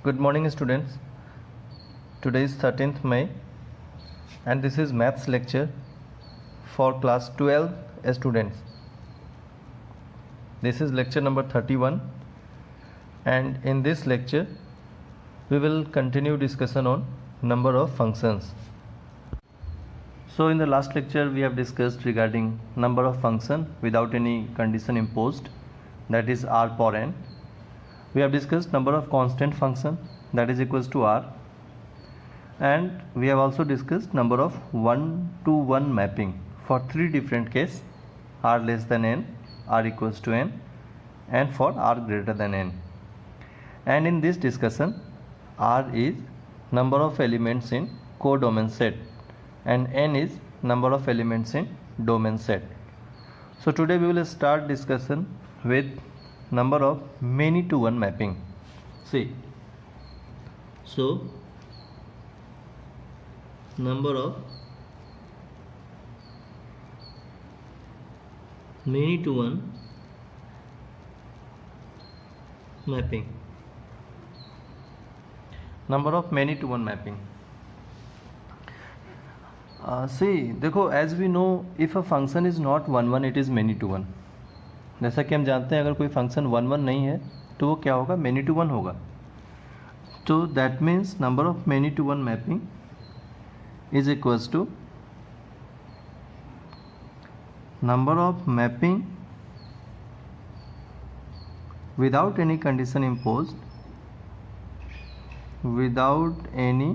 Good morning students. Today is 13th May and this is maths lecture for class 12 students. This is lecture number 31 and in this lecture we will continue discussion on number of functions. So in the last lecture we have discussed regarding number of function without any condition imposed, that is r power n. We have discussed number of constant function, that is equals to r, and we have also discussed number of 1-to-1 mapping for three different cases: r less than n, r equals to n, and for r greater than n. And in this discussion, r is number of elements in codomain set and n is number of elements in domain set. So today we will start discussion with number of many to one mapping. See, so number of many to one mapping. Number of many to one mapping. See, देखो, as we know, if a function is not 1-1, it is many to one. जैसा कि हम जानते हैं अगर कोई function 1-1 नहीं है तो वो क्या होगा, मेनी टू वन होगा. तो that means number of many to one mapping is equals to number of mapping without any condition imposed, without any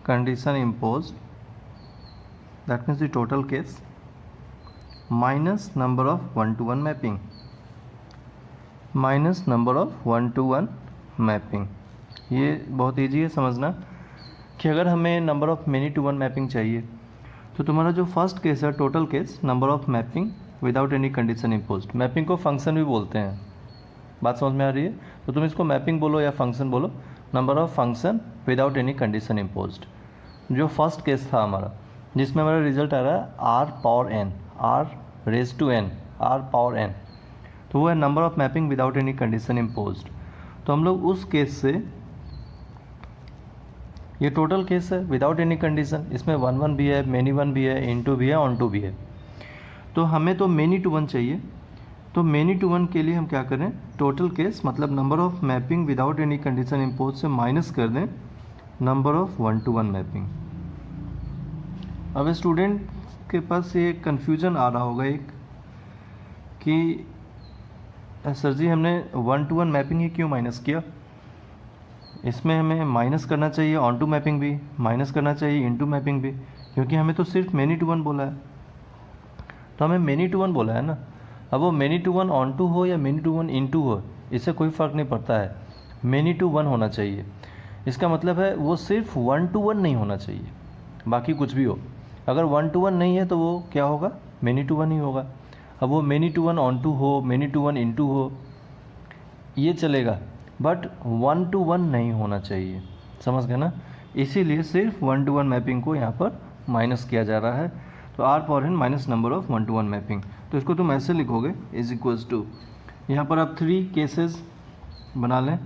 condition imposed, that means the total case, minus number of 1-to-1 mapping, minus number of 1-to-1 mapping. ये बहुत easy है समझना कि अगर हमें number of many to one mapping चाहिए तो तुम्हारा जो फर्स्ट केस है, total case, number of mapping without any condition imposed. Mapping को फंक्शन भी बोलते हैं, बात समझ में आ रही है? तो तुम इसको मैपिंग बोलो या फंक्शन बोलो. Number of function without any condition imposed, जो फर्स्ट केस था हमारा, जिसमें हमारा रिजल्ट आ रहा है R power N, R raise to N, R power N, तो वो है number of mapping without any condition imposed. तो हम लोग उस केस से, ये टोटल केस है विदाउट एनी कंडीशन, इसमें 1-1 भी है, मेनी वन भी है, इनटू भी है, ऑन टू भी है. तो हमें तो मेनी टू वन चाहिए. तो मेनी टू वन के लिए हम क्या करें, टोटल केस मतलब number of mapping without any condition impose से माइनस कर दें नंबर ऑफ 1-to-1 मैपिंग. अब स्टूडेंट के पास ये कन्फ्यूजन आ रहा होगा एक कि सर जी हमने 1-to-1 मैपिंग ही क्यों माइनस किया, इसमें हमें माइनस करना चाहिए ऑन टू मैपिंग भी, माइनस करना चाहिए इनटू मैपिंग भी, क्योंकि हमें तो सिर्फ मेनी टू वन बोला है. तो हमें मेनी टू वन बोला है ना. अब वो many to one onto हो या मेनी टू वन इनटू हो, इससे कोई फ़र्क नहीं पड़ता है, मेनी टू वन होना चाहिए. इसका मतलब है वो सिर्फ 1-to-1 नहीं होना चाहिए, बाकी कुछ भी हो. अगर 1-to-1 नहीं है तो वो क्या होगा, मेनी टू वन ही होगा. अब वो many to one onto हो, मेनी टू वन इनटू हो, ये चलेगा, बट 1-to-1 नहीं होना चाहिए. समझ गए ना? इसीलिए सिर्फ 1-to-1 मैपिंग को यहाँ पर माइनस किया जा रहा है. तो R power N minus number of 1-to-1 mapping. तो इसको तुम ऐसे लिखोगे, इज इक्वल्स टू, यहाँ पर आप 3 केसेस बना लें.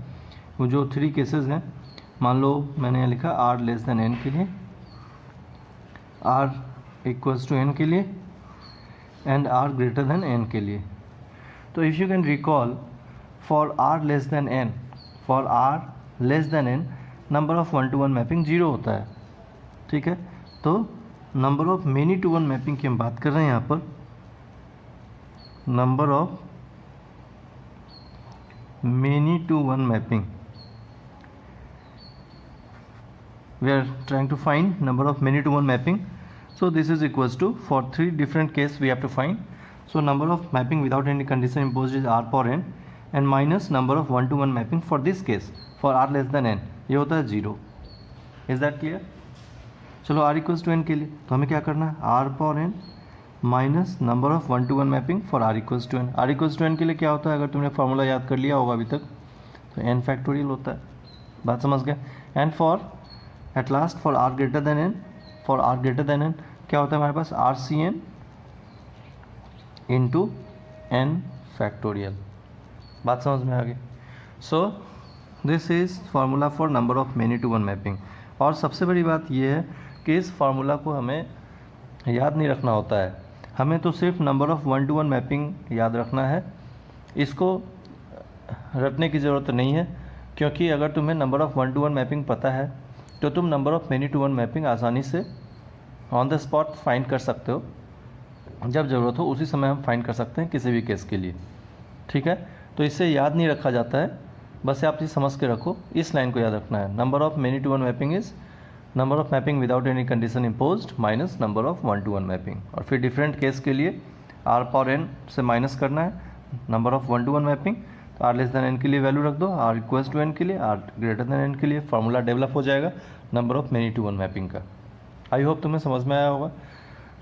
वो जो 3 केसेस हैं, मान लो मैंने यहाँ लिखा आर लेस देन एन के लिए, आर इक्वल्स टू एन के लिए, and R greater than N के लिए. तो if you can recall, for R less than N, for R less than N number of 1-to-1 mapping 0 होता है. ठीक है, तो number of many to one mapping की हम बात कर रहे हैं यहाँ पर. Number of many to one mapping, we are trying to find number of many to one mapping. So this is equals to, for 3 different case we have to find. So number of mapping without any condition imposed is r power n and minus number of 1-to-1 mapping for this case, for r less than n, ये होता है 0. Is that clear? चलो r equals to n के लिए तो हमें क्या करना है, r power n minus number of 1-to-1 mapping for r equals to n. r equals to n के लिए क्या होता है, अगर तुमने फार्मूला याद कर लिया होगा अभी तक, तो n फैक्टोरियल होता है. बात समझ गए? And for at last for r greater than n, for r greater than n क्या होता है हमारे पास, RCn इंटू n फैक्टोरियल. बात समझ में आ गई? So this is formula for number of many to one mapping. और सबसे बड़ी बात यह है कि इस फार्मूला को हमें याद नहीं रखना होता है, हमें तो सिर्फ number of one to one mapping याद रखना है। इसको रटने की ज़रूरत नहीं है, क्योंकि अगर तुम्हें number of one to one mapping पता है तो तुम number of many to one mapping आसानी से ऑन द स्पॉट फाइंड कर सकते हो। जब ज़रूरत हो उसी समय हम फाइंड कर सकते हैं किसी भी केस के लिए। ठीक है, तो इससे याद नहीं रखा जाता है, बस आप ये समझ के रखो, इस लाइन को याद रखना है। Number of many to one mapping is number of mapping without any condition imposed minus number of one to one mapping. और फिर डिफरेंट केस के लिए आर पावर एन से माइनस करना है number of one to one mapping. तो R less than N के लिए वैल्यू रख दो, आर इक्वल्स टू एन के लिए, आर ग्रेटर देन एन के लिए फार्मूला डेवलप हो जाएगा number of many to one mapping का। आई होप तुम्हें समझ में आया होगा।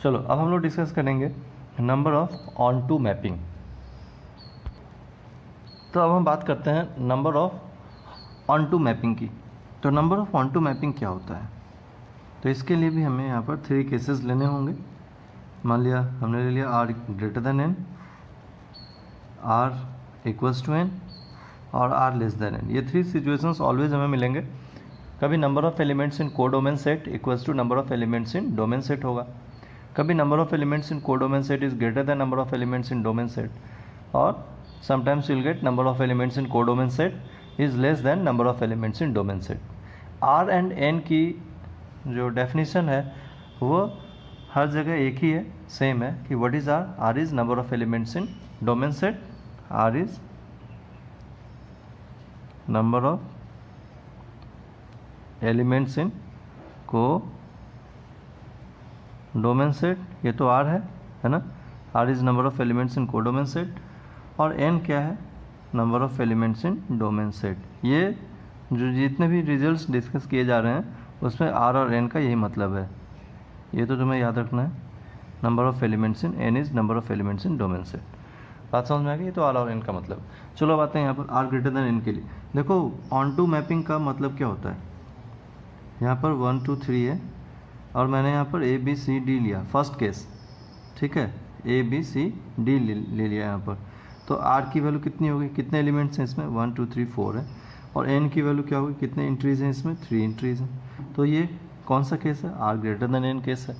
चलो अब हम लोग डिस्कस करेंगे number of onto mapping. तो अब हम बात करते हैं number of onto mapping की। तो number of onto mapping क्या होता है, तो इसके लिए भी हमें यहाँ पर 3 केसेस लेने होंगे। मान लिया हमने ले लिया R greater than N, R equals to N और आर लेस देन एन। ये 3 सिचुएशंस ऑलवेज हमें मिलेंगे। कभी number of elements in codomain set equals to number of elements in domain set होगा, कभी number of elements in codomain set is greater than number of elements in domain set, और sometimes you'll get number of elements in codomain set is less than number of elements in domain set. R and N की जो definition है वो हर जगह एक ही है, same है कि what is R? R is number of elements in domain set, R is number of elements in codomain set, ये तो R है ना। R is number of elements in codomain set और n क्या है, number of elements in domain set. ये जो जितने भी रिजल्ट्स डिस्कस किए जा रहे हैं उसमें r और n का यही मतलब है, ये तो तुम्हें याद रखना है। Number of elements in n is number of elements in domain set. बात समझ में आ गई, ये तो r और n का मतलब। चलो अब आते हैं यहाँ पर r ग्रेटर देन n के लिए। देखो ऑन टू मैपिंग का मतलब क्या होता है, यहाँ पर 1 2 3 है और मैंने यहाँ पर a b c d लिया, फर्स्ट केस। ठीक है, a b c d ले लिया यहाँ पर। तो r की वैल्यू कितनी होगी, कितने एलिमेंट्स हैं इसमें, 1 2 3 4 है, और n की वैल्यू क्या होगी, कितने इंट्रीज हैं इसमें, 3 इंट्रीज हैं। तो ये कौन सा केस है, r greater than n case है,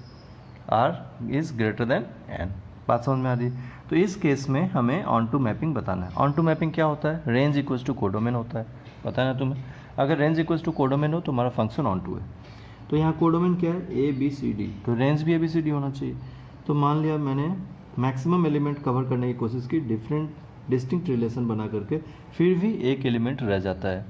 r is greater than n। बात समझ में आ रही है। तो इस केस में हमें ऑन टू मैपिंग बताना है। ऑन टू मैपिंग क्या होता है, रेंज इक्वल्स टू कोडोमेन होता है, पता है ना तुम्हें। अगर रेंज इक्वल्स टू कोडोमेन हो तो हमारा फंक्शन ऑन टू है। तो यहाँ कोडोमेन क्या है, ए बी सी डी, तो रेंज भी ए बी सी डी होना चाहिए। तो मान लिया मैंने मैक्सिमम एलिमेंट कवर करने की कोशिश की, डिफरेंट डिस्टिंक्ट रिलेशन बना करके, फिर भी एक एलिमेंट रह जाता है,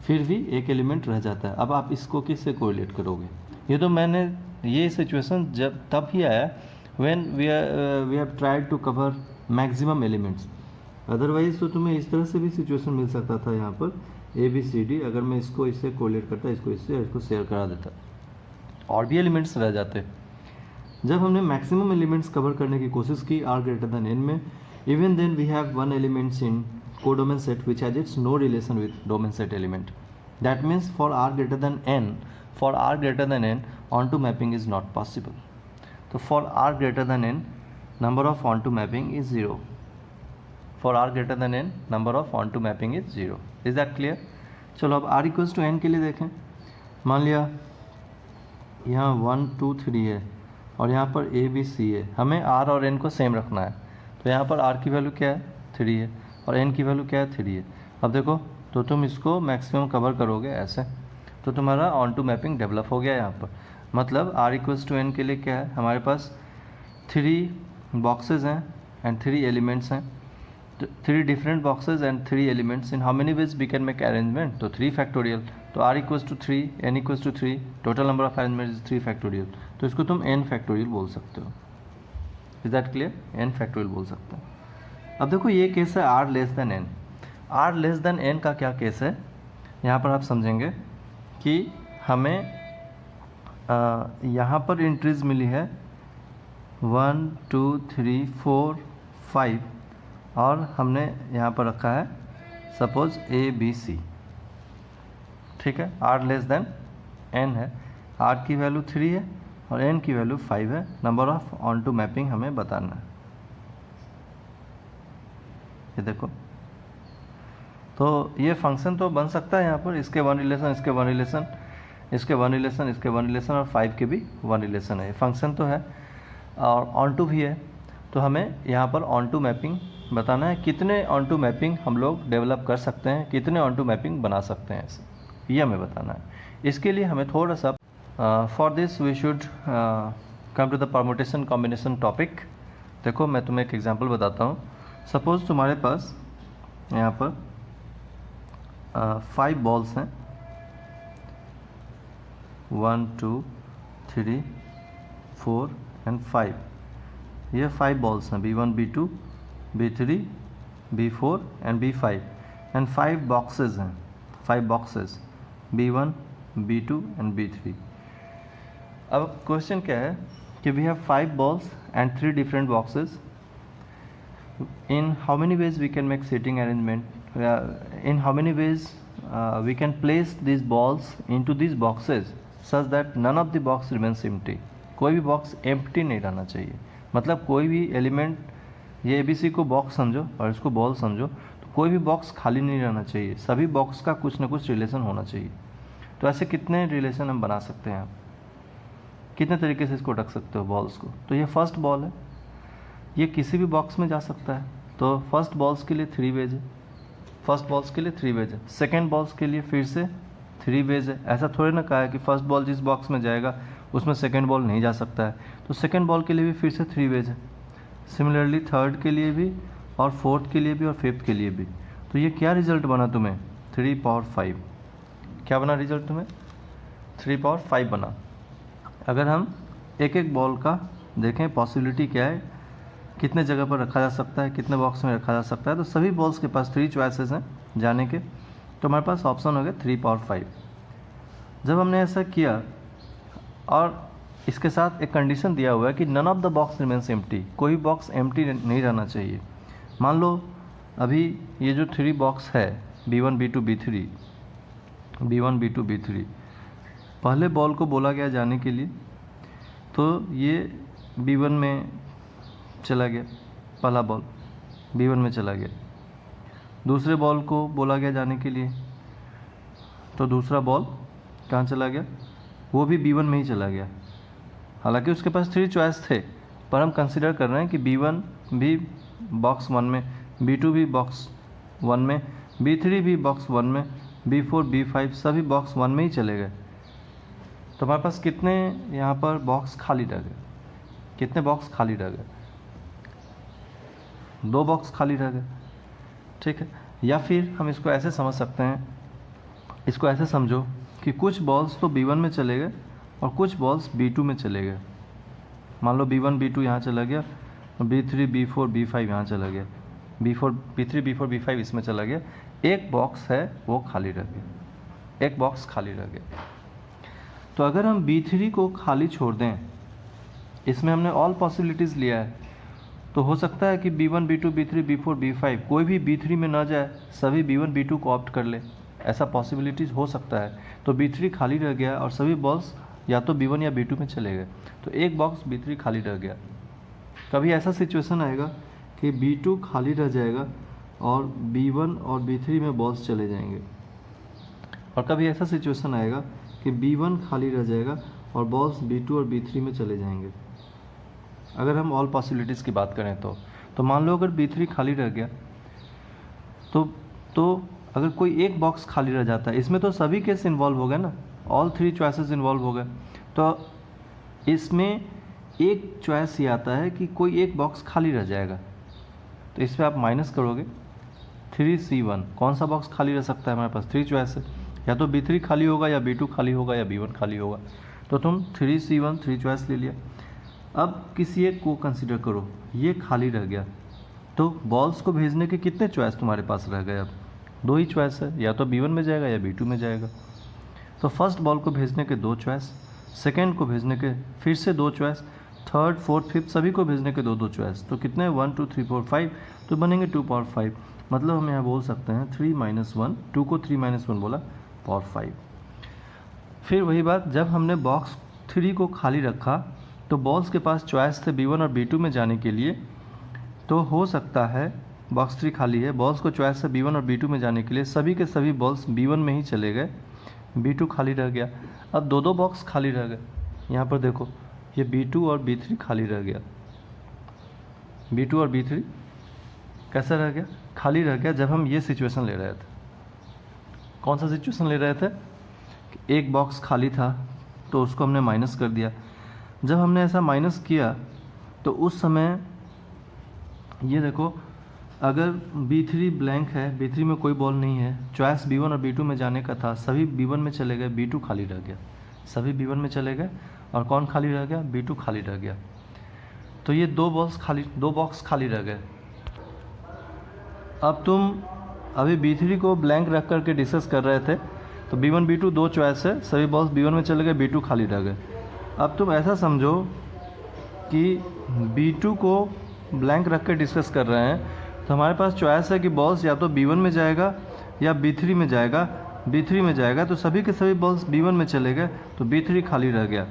फिर भी एक एलिमेंट रह जाता है। अब आप इसको किससे कोरिलेट करोगे, ये तो मैंने ये सिचुएशन जब तब ही आया when we have tried to cover maximum elements. Otherwise तो तुम्हें इस तरह से भी सिचुएशन मिल सकता था, यहाँ पर ए बी सी डी, अगर मैं इसको इससे कोरिलेट करता, इसको इससे, इसको शेयर करा देता, और भी एलिमेंट्स रह जाते। जब हमने मैक्सिमम एलिमेंट्स कवर करने की कोशिश की r ग्रेटर देन n में, even then we have one element in codomain set which has its no relation with domain set element. That means for r greater than n, onto mapping is not possible. So for r greater than n, number of onto mapping is 0. For r greater than n, number of onto mapping is 0. Is that clear? चलो अब r equals to n के लिए देखें। मान लिया यहाँ 1 2 3 है और यहाँ पर a b c है, हमें r और n को सेम रखना है। तो यहाँ पर r की वैल्यू क्या है, 3 है, और n की वैल्यू क्या है, 3 है। अब देखो, तो तुम इसको मैक्सिमम कवर करोगे ऐसे, तो तुम्हारा ऑन टू मैपिंग डेवलप हो गया यहाँ पर। मतलब r इक्वल्स टू n के लिए क्या है, हमारे पास 3 बॉक्सेस हैं एंड 3 एलिमेंट्स हैं। 3 different boxes and 3 elements, in how many ways we can make arrangement, तो 3 फैक्टोरियल। तो r equals to 3, n equals to 3, total number of arrangement is 3 factorial. तो इसको तुम n फैक्टोरियल बोल सकते हो। Is that clear, n factorial बोल सकते हैं। अब देखो ये केस है r less than n। r less than n का क्या केस है, यहाँ पर आप समझेंगे कि हमें यहाँ पर एंट्रीज मिली है 1 2 3 4 5, और हमने यहाँ पर रखा है सपोज a b c। ठीक है, r लेस देन n है, r की वैल्यू 3 है और n की वैल्यू 5 है। Number of onto mapping हमें बताना है। ये देखो, तो ये फंक्शन तो बन सकता है यहाँ पर, इसके वन रिलेशन, इसके वन रिलेशन, इसके वन रिलेशन, इसके वन रिलेशन और 5 के भी वन रिलेशन है, फंक्शन तो है और ऑन टू भी है। तो हमें यहाँ पर ऑन टू मैपिंग बताना है, कितने ऑन टू मैपिंग हम लोग डेवलप कर सकते हैं, कितने ऑन टू मैपिंग बना सकते हैं, ऐसे ये हमें बताना है। इसके लिए हमें थोड़ा सा for this we should come to the permutation combination topic. देखो मैं तुम्हें एक एग्जांपल बताता हूँ। सपोज तुम्हारे पास यहाँ पर 5 बॉल्स हैं, 1 2 3 4 एंड 5। ये 5 बॉल्स हैं, B1 B2 B3 B4 and B5 and 5 boxes हैं, 5 boxes B1 B2 and B3। अब क्वेश्चन क्या है कि we have 5 balls and 3 different boxes, in how many ways we can make seating arrangement, in how many ways we can place these balls into these boxes such that none of the box remains empty। कोई भी box empty नहीं रहना चाहिए, मतलब कोई भी element, ये ABC को बॉक्स समझो और इसको बॉल समझो, तो कोई भी बॉक्स खाली नहीं रहना चाहिए, सभी बॉक्स का कुछ ना कुछ रिलेशन होना चाहिए। तो ऐसे कितने रिलेशन हम बना सकते हैं, आप कितने तरीके से इसको रख सकते हो बॉल्स को। तो ये फर्स्ट बॉल है, ये किसी भी बॉक्स में जा सकता है, तो फर्स्ट बॉल्स के लिए 3 वेज है, फर्स्ट बॉल्स के लिए 3 वेज है, सेकेंड बॉल्स के लिए फिर से 3 वेज है। ऐसा थोड़ी ना कहा है कि फर्स्ट बॉल जिस बॉक्स में जाएगा उसमें सेकेंड बॉल नहीं जा सकता है, तो सेकेंड बॉल के लिए भी फिर से 3 वेज है। सिमिलरली थर्ड के लिए भी और फोर्थ के लिए भी और फिफ्थ के लिए भी। तो ये क्या रिजल्ट बना तुम्हें, 3 पावर 5। क्या बना रिजल्ट तुम्हें, 3 पावर 5 बना। अगर हम एक एक बॉल का देखें पॉसिबिलिटी क्या है, कितने जगह पर रखा जा सकता है, कितने बॉक्स में रखा जा सकता है, तो सभी बॉल्स के पास 3 चॉइसेस हैं जाने के, तो हमारे पास ऑप्शन हो गया 3 पावर 5। जब हमने ऐसा किया और इसके साथ एक कंडीशन दिया हुआ है कि none of the box remains empty, कोई बॉक्स एम्प्टी नहीं रहना चाहिए। मान लो अभी ये जो 3 बॉक्स है B1 B2 B3, B1 B2 B3, पहले बॉल को बोला गया जाने के लिए, तो ये B1 में चला गया, पहला बॉल B1 में चला गया। दूसरे बॉल को बोला गया जाने के लिए, तो दूसरा बॉल कहाँ चला गया, वो भी B1 में ही चला गया। हालांकि उसके पास 3 चॉइस थे, पर हम कंसिडर कर रहे हैं कि B1 भी बॉक्स 1 में, B2 भी बॉक्स 1 में, B3 भी बॉक्स 1 में, B4 B5 सभी बॉक्स 1 में ही चले गए। तो हमारे पास कितने यहाँ पर बॉक्स खाली रह गए, कितने बॉक्स खाली रह गए, 2 बॉक्स खाली रह गए, ठीक है। या फिर हम इसको ऐसे समझ सकते हैं, इसको ऐसे समझो कि कुछ बॉल्स तो B1 में चले गए और कुछ बॉल्स B2 में चले गए। मान लो B1 B2 यहाँ चला गया, B3 B4 B5 यहाँ चला गया, B3 B4 B5 इसमें चला गया, एक बॉक्स है वो खाली रह गया, एक बॉक्स खाली रह गया। तो अगर हम B3 को खाली छोड़ दें, इसमें हमने ऑल पॉसिबिलिटीज़ लिया है, तो हो सकता है कि B1 B2 B3 B4 B5 कोई भी B3 में ना जाए, सभी B1 B2 को ऑप्ट कर ले, ऐसा पॉसिबिलिटीज़ हो सकता है। तो B3 खाली रह गया और सभी बॉल्स या तो B1 या B2 में चले गए, तो एक बॉक्स B3 खाली रह गया। कभी ऐसा सिचुएशन आएगा कि B2 खाली रह जाएगा और B1 और B3 में बॉल्स चले जाएंगे, और कभी ऐसा सिचुएशन आएगा कि B1 खाली रह जाएगा और बॉल्स B2 और B3 में चले जाएंगे। अगर हम ऑल पॉसिबिलिटीज़ की बात करें तो मान लो अगर B3 खाली रह गया, तो अगर कोई एक बॉक्स खाली रह जाता है, इसमें तो सभी केस इन्वॉल्व हो गए ना, ऑल 3 चॉइसेस इन्वॉल्व हो गए, तो इसमें एक चॉइस ये आता है कि कोई एक बॉक्स खाली रह जाएगा। तो इस पर आप माइनस करोगे 3C1, कौन सा बॉक्स खाली रह सकता है, हमारे पास 3 चॉइस है, या तो B3 खाली होगा या B2 खाली होगा या B1 खाली होगा, तो तुम 3C1 3 चॉइस ले लिया। अब किसी एक को कंसिडर करो, ये खाली रह गया, तो बॉल्स को भेजने के कितने चॉइस तुम्हारे पास रह गए, अब 2 ही चॉइस है, या तो B1 में जाएगा या B2 में जाएगा। तो फर्स्ट बॉल को भेजने के 2 चॉइस, सेकेंड को भेजने के फिर से 2 चॉइस, थर्ड फोर्थ फिफ्थ सभी को भेजने के 2 चॉइस, तो कितने 1 2 3 4 5, तो बनेंगे 2 पावर 5। मतलब हम यहाँ बोल सकते हैं 3 - 1, 2 को 3 - 1 बोला, पावर 5। फिर वही बात, जब हमने बॉक्स 3 को खाली रखा तो बॉल्स के पास चॉइस थे B1 और B2 में जाने के लिए, तो हो सकता है बॉक्स 3 खाली है। बॉल्स को चॉइस है B1 और B2 में जाने के लिए, सभी के सभी बॉल्स B1 में ही चले गए, B2 खाली रह गया। अब दो बॉक्स खाली रह गए। यहाँ पर देखो ये B2 और B3 खाली रह गया। B2 और B3 कैसा रह गया? खाली रह गया जब हम ये सिचुएशन ले रहे थे। कौन सा सिचुएशन ले रहे थे? एक बॉक्स खाली था तो उसको हमने माइनस कर दिया। जब हमने ऐसा माइनस किया तो उस समय ये देखो, अगर B3 ब्लैंक है, B3 में कोई बॉल नहीं है, चॉइस B1 और B2 में जाने का था, सभी B1 में चले गए, B2 खाली रह गया। सभी B1 में चले गए और कौन खाली रह गया? B2 खाली रह गया। तो ये दो बॉक्स खाली रह गए। अब तुम अभी B3 को ब्लैंक रख करके डिस्कस कर रहे थे, तो B1 B2 दो चॉइस है, सभी बॉल्स B1 में चले गए, B2 खाली रह गए। अब तुम ऐसा समझो कि B2 को ब्लैंक रख के डिस्कस कर रहे हैं, तो हमारे पास चॉइस है कि बॉल्स या तो B1 में जाएगा या B3 में जाएगा। B3 में जाएगा तो सभी के सभी बॉल्स B1 में चले गए, तो B3 खाली रह गया।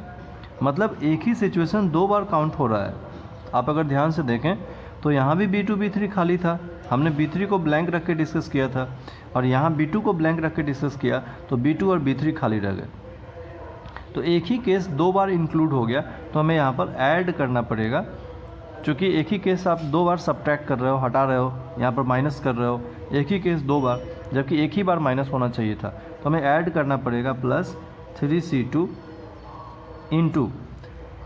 मतलब एक ही सिचुएशन दो बार काउंट हो रहा है। आप अगर ध्यान से देखें तो यहाँ भी B2 B3 खाली था, हमने B3 को ब्लैंक रख के डिस्कस किया था, और यहाँ B2 को ब्लैंक रख के डिस्कस किया तो B2 और B3 खाली रह गए। तो एक ही केस दो बार इंक्लूड हो गया, तो हमें यहाँ पर ऐड करना पड़ेगा। क्योंकि एक ही केस आप दो बार सब्ट्रैक्ट कर रहे हो, हटा रहे हो, यहाँ पर माइनस कर रहे हो, एक ही केस दो बार, जबकि एक ही बार माइनस होना चाहिए था। तो हमें ऐड करना पड़ेगा प्लस 3C2 इंटू,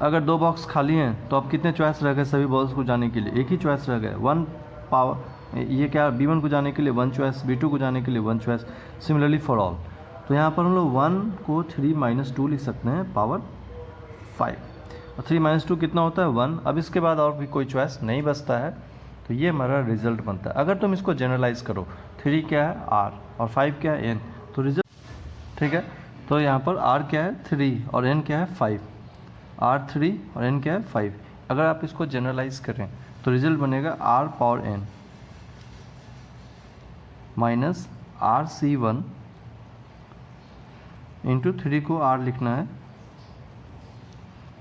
अगर दो बॉक्स खाली हैं तो अब कितने चॉइस रह गए सभी बॉल्स को जाने के लिए? एक ही चॉइस रह गए, 1 पावर, ये क्या, B1 को जाने के लिए 1 चॉइस, B2 को जाने के लिए 1 चॉइस, सिमिलरली फॉर ऑल। तो यहाँ पर हम लोग 1 को 3 - 2 लिख सकते हैं, पावर 5, और 3 - 2 कितना होता है? 1। अब इसके बाद और भी कोई चॉइस नहीं बचता है, तो ये हमारा रिजल्ट बनता है। अगर तुम इसको जनरलाइज करो, 3 क्या है? R, और 5 क्या है? N, तो रिजल्ट ठीक है। तो यहाँ पर R क्या है? 3, और N क्या है? 5। R 3 और N क्या है? 5। अगर आप इसको जनरलाइज करें तो रिजल्ट बनेगा R power N minus RC1 into 3 को R लिखना है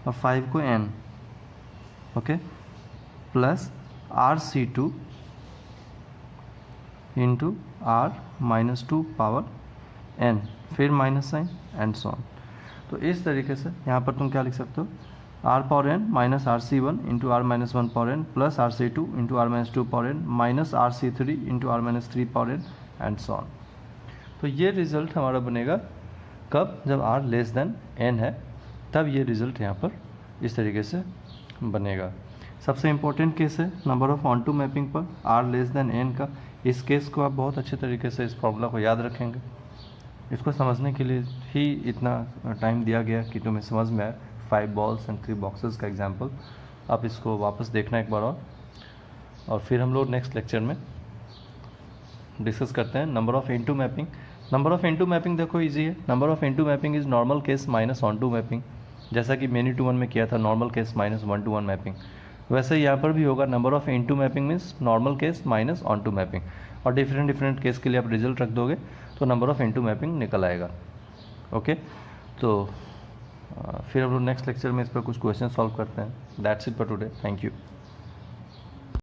और 5 को N, okay, plus RC2 into R -2 power N, फिर minus sign and so on. तो इस तरीके से यहाँ पर तुम क्या लिख सकते हो? R power N minus RC1 into R -1 power N plus RC2 into R -2 power N minus RC3 into R -3 power N and so on. तो ये रिज़ल्ट हमारा बनेगा कब? जब R लेस देन N है, तब ये रिज़ल्ट यहाँ पर इस तरीके से बनेगा। सबसे इम्पोर्टेंट केस है number of onto mapping पर R लेस देन N का। इस केस को आप बहुत अच्छे तरीके से इस प्रॉब्लम को याद रखेंगे। इसको समझने के लिए ही इतना टाइम दिया गया कि तुम्हें समझ में आए। 5 बॉल्स एंड 3 बॉक्सेस का एग्जांपल। आप इसको वापस देखना एक बार और फिर हम लोग नेक्स्ट लेक्चर में डिस्कस करते हैं number of into mapping. Number of into mapping देखो इजी है। Number of into mapping is normal case minus onto mapping, जैसा कि मेनी टू वन में किया था normal case minus 1 to 1 mapping, वैसे यहाँ पर भी होगा। Number of into mapping means normal case minus onto mapping, और डिफरेंट केस के लिए आप रिजल्ट रख दोगे तो नंबर ऑफ इनटू मैपिंग निकल आएगा। ओके, तो फिर हम लोग नेक्स्ट लेक्चर में इस पर कुछ क्वेश्चन सॉल्व करते हैं। That's it for today, thank you.